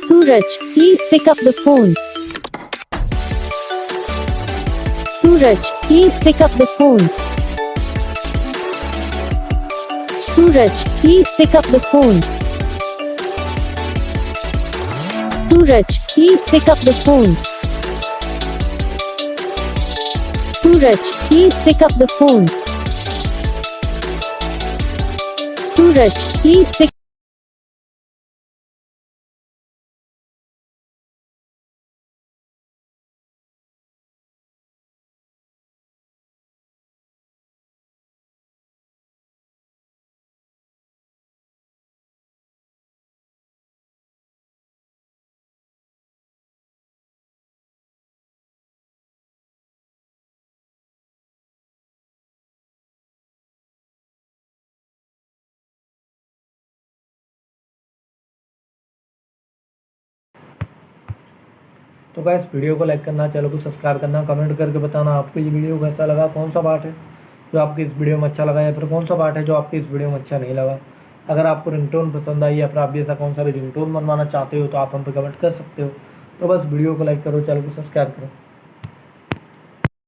Suraj, please pick up the phone. Suraj, please pick up the phone. Suraj, please pick up the phone. Suraj, please pick up the phone. Suraj, please pick up the phone. Suraj, please pick तो guys video को like करना, channel को subscribe करना, comment करके बताना आपको ये video कैसा लगा, कौन सा पार्ट है जो आपके इस वीडियो में अच्छा लगा या फिर कौन सा पार्ट है जो आपके इस वीडियो में अच्छा नहीं लगा। अगर आपको रिंगटोन पसंद आई या फिर आप भी ऐसा कौन सा भी रिंगटोन बनवाना चाहते हो तो आप हम पे कमेंट कर सकते हो। तो बस वीडियो को लाइक करो, चैनल को सब्सक्राइब करो।